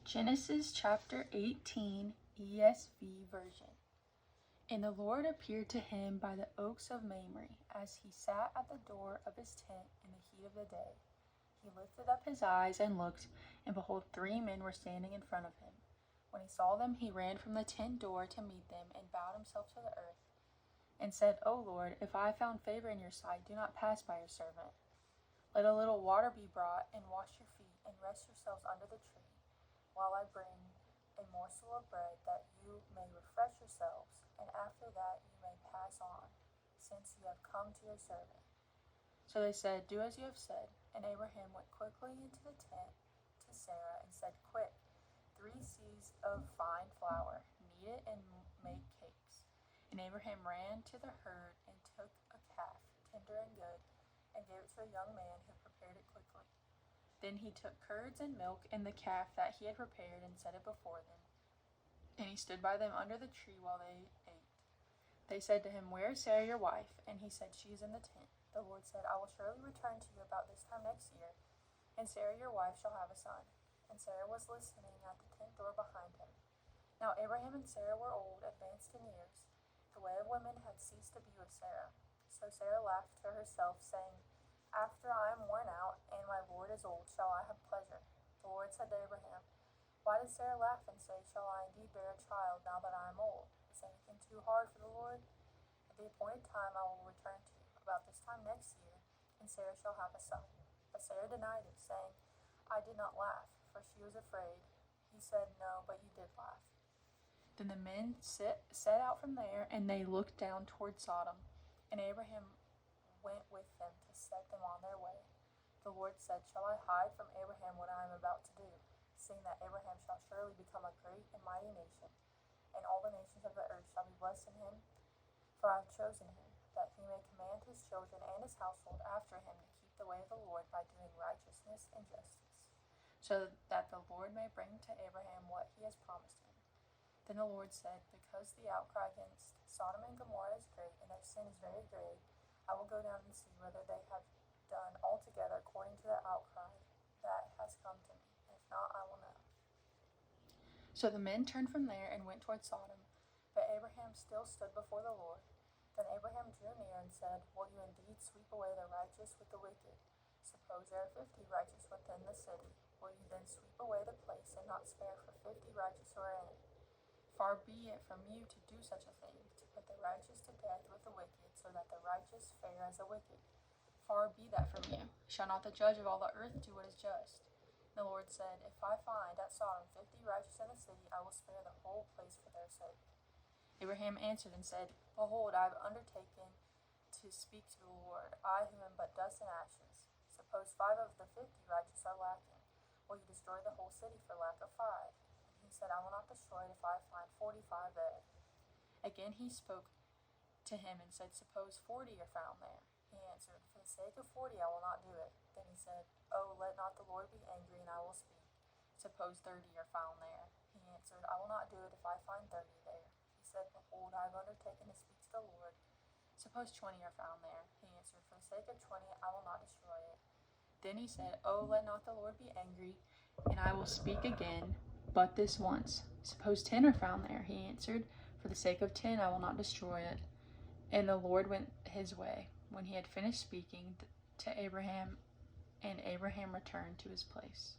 Genesis chapter 18, ESV version. And the Lord appeared to him by the oaks of Mamre, as he sat at the door of his tent in the heat of the day. He lifted up his eyes and looked, and behold, 3 men were standing in front of him. When he saw them, he ran from the tent door to meet them, and bowed himself to the earth, and said, O Lord, if I have found favor in your sight, do not pass by your servant. Let a little water be brought, and wash your feet, and rest yourselves under the tree, while I bring a morsel of bread, that you may refresh yourselves, and after that you may pass on, since you have come to your servant. So they said, Do as you have said. And Abraham went quickly into the tent to Sarah, and said, Quick, 3 seahs of fine flour, knead it and make cakes. And Abraham ran to the herd, and took a calf, tender and good, and gave it to a young man who prepared it quickly. Then he took curds and milk and the calf that he had prepared, and set it before them. And he stood by them under the tree while they ate. They said to him, Where is Sarah your wife? And he said, She is in the tent. The Lord said, I will surely return to you about this time next year, and Sarah your wife shall have a son. And Sarah was listening at the tent door behind him. Now Abraham and Sarah were old, advanced in years. The way of women had ceased to be with Sarah. So Sarah laughed to herself, saying, After I am worn out, and my Lord is old, shall I have pleasure? The Lord said to Abraham, Why did Sarah laugh and say, Shall I indeed bear a child now that I am old? Is anything too hard for the Lord? At the appointed time I will return to you, about this time next year, and Sarah shall have a son. But Sarah denied it, saying, I did not laugh, for she was afraid. He said, No, but you did laugh. Then the men set out from there, and they looked down toward Sodom, and Abraham went with them to set them on their way. The Lord said, Shall I hide from Abraham what I am about to do, seeing that Abraham shall surely become a great and mighty nation, and all the nations of the earth shall be blessed in him? For I have chosen him, that he may command his children and his household after him to keep the way of the Lord by doing righteousness and justice, so that the Lord may bring to Abraham what he has promised him. Then the Lord said, Because the outcry against Sodom and Gomorrah is great, and their sin is very great, I will go down and see whether they have done altogether according to the outcry that has come to me. If not, I will know. So the men turned from there and went toward Sodom, but Abraham still stood before the Lord. Then Abraham drew near and said, Will you indeed sweep away the righteous with the wicked? Suppose there are 50 righteous within the city. Will you then sweep away the place, and not spare for 50 righteous who are in it? Far be it from you to do such a thing, to put the righteous to death with the wicked, so that the righteous fare as the wicked. Far be that from you. Shall not the judge of all the earth do what is just? The Lord said, If I find at Sodom 50 righteous in the city, I will spare the whole place for their sake. Abraham answered and said, Behold, I have undertaken to speak to the Lord, I who am but dust and ashes. Suppose 5 of the 50 righteous are lacking. Will you destroy the whole city for lack of 5? And he said, I will not destroy it if I find 45 there. Again he spoke to him and said, Suppose 40 are found there. He answered, For the sake of 40 I will not do it. Then he said, Oh, let not the Lord be angry, and I will speak. Suppose 30 are found there. He answered, I will not do it if I find 30 there. He said, Behold, I have undertaken to speak to the Lord. Suppose 20 are found there. He answered, For the sake of 20 I will not destroy it. Then he said, Oh, let not the Lord be angry, and I will speak again, but this once. Suppose 10 are found there. He answered, For the sake of 10 I will not destroy it. And the Lord went his way, when he had finished speaking to Abraham, and Abraham returned to his place.